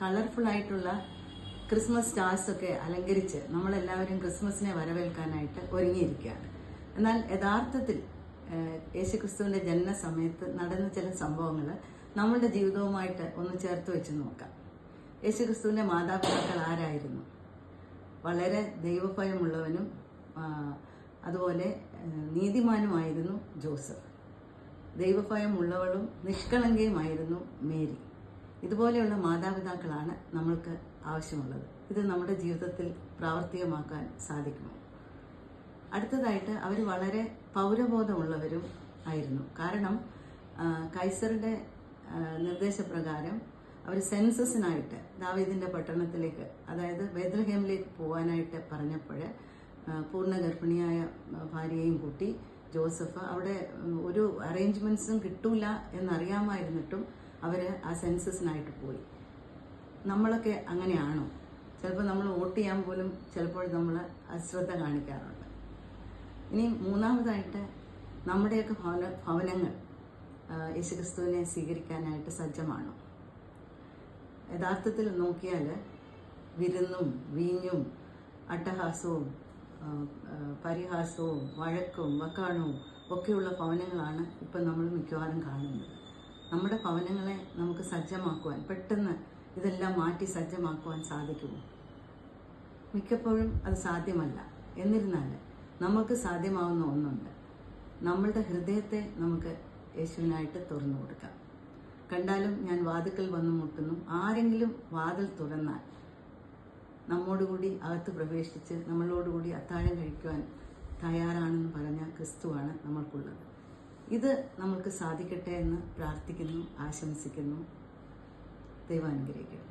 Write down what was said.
Colourful ആയിട്ടുള്ള Christmas stars ഒക്കെ അലങ്കരിച്ച് നമ്മളെല്ലാവരും ക്രിസ്മസിനെ വരവേൽക്കാനായിട്ട് ഒരുങ്ങിയിരിക്കുകയാണ്. എന്നാൽ യഥാർത്ഥത്തിൽ യേശുക്രിസ്തുവിന്റെ ജനന സമയത്ത് നടന്ന ചില സംഭവങ്ങൾ നമ്മളുടെ ജീവിതവുമായിട്ട് ഒന്ന് ചേർത്ത് വെച്ച് നോക്കാം. യേശുക്രിസ്തുവിന്റെ മാതാപിതാക്കൾ ആരായിരുന്നു? വളരെ ദൈവഭയമുള്ളവനും അതുപോലെ നീതിമാനുമായിരുന്നു ജോസഫ്. ദൈവഭയമുള്ളവളും നിഷ്കളങ്കയുമായിരുന്നു മേരി. ഇതുപോലെയുള്ള മാതാപിതാക്കളാണ് നമ്മൾക്ക് ആവശ്യമുള്ളത്. ഇത് നമ്മുടെ ജീവിതത്തിൽ പ്രാവർത്തികമാക്കാൻ സാധിക്കുമോ? അടുത്തതായിട്ട് അവർ വളരെ പൗരബോധമുള്ളവരും ആയിരുന്നു. കാരണം കൈസറുടെ നിർദ്ദേശപ്രകാരം അവർ സെൻസസിനായിട്ട് ദാവീദിന്റെ പട്ടണത്തിലേക്ക്, അതായത് ബേത്ലഹേമിലേക്ക് പോകാനായിട്ട് പറഞ്ഞപ്പോൾ പൂർണ്ണ ഗർഭിണിയായ ഭാര്യയെയും കൂട്ടി ജോസഫ് അവിടെ ഒരു അറേഞ്ച്മെന്റ്സും കിട്ടൂല എന്നറിയാമായിരുന്നിട്ടും അവര് ആ സെൻസസിനായിട്ട് പോയി. നമ്മളൊക്കെ അങ്ങനെയാണോ? ചിലപ്പോൾ നമ്മൾ വോട്ട് ചെയ്യാൻ പോലും ചിലപ്പോൾ നമ്മൾ അശ്രദ്ധ കാണിക്കാറുണ്ട്. ഇനി മൂന്നാമതായിട്ട് നമ്മുടെയൊക്കെ ഭവനങ്ങൾ യേശുക്രിസ്തുവിനെ സ്വീകരിക്കാനായിട്ട് സജ്ജമാണോ? യഥാർത്ഥത്തിൽ നോക്കിയാൽ വിരുന്നും വീഞ്ഞും അട്ടഹാസവും പരിഹാസവും വഴക്കും വക്കാണവും ഒക്കെയുള്ള ഭവനങ്ങളാണ് ഇപ്പം നമ്മൾ മിക്കവാറും കാണുന്നത്. നമ്മുടെ ഭവനങ്ങളെ നമുക്ക് സജ്ജമാക്കുവാൻ, പെട്ടെന്ന് ഇതെല്ലാം മാറ്റി സജ്ജമാക്കുവാൻ സാധിക്കുമോ? മിക്കപ്പോഴും അത് സാധ്യമല്ല. എന്നിരുന്നാൽ നമുക്ക് സാധ്യമാവുന്ന ഒന്നുണ്ട്. നമ്മളുടെ ഹൃദയത്തെ നമുക്ക് യേശുവിനായിട്ട് തുറന്നു കൊടുക്കാം. കണ്ടാലും ഞാൻ വാതിൽക്കൽ വന്നു മുട്ടുന്നു, ആരെങ്കിലും വാതിൽ തുറന്നാൽ നമ്മോടുകൂടി അകത്ത് പ്രവേശിച്ച് നമ്മളോടുകൂടി അത്താഴം കഴിക്കുവാൻ തയ്യാറാണെന്ന് പറഞ്ഞ ക്രിസ്തുവാണ് നമ്മൾക്കുള്ളത്. ഇത് നമ്മൾക്ക് സാധിക്കട്ടെ എന്ന് പ്രാർത്ഥിക്കുന്നു, ആശംസിക്കുന്നു. ദൈവം അനുഗ്രഹിക്കട്ടെ.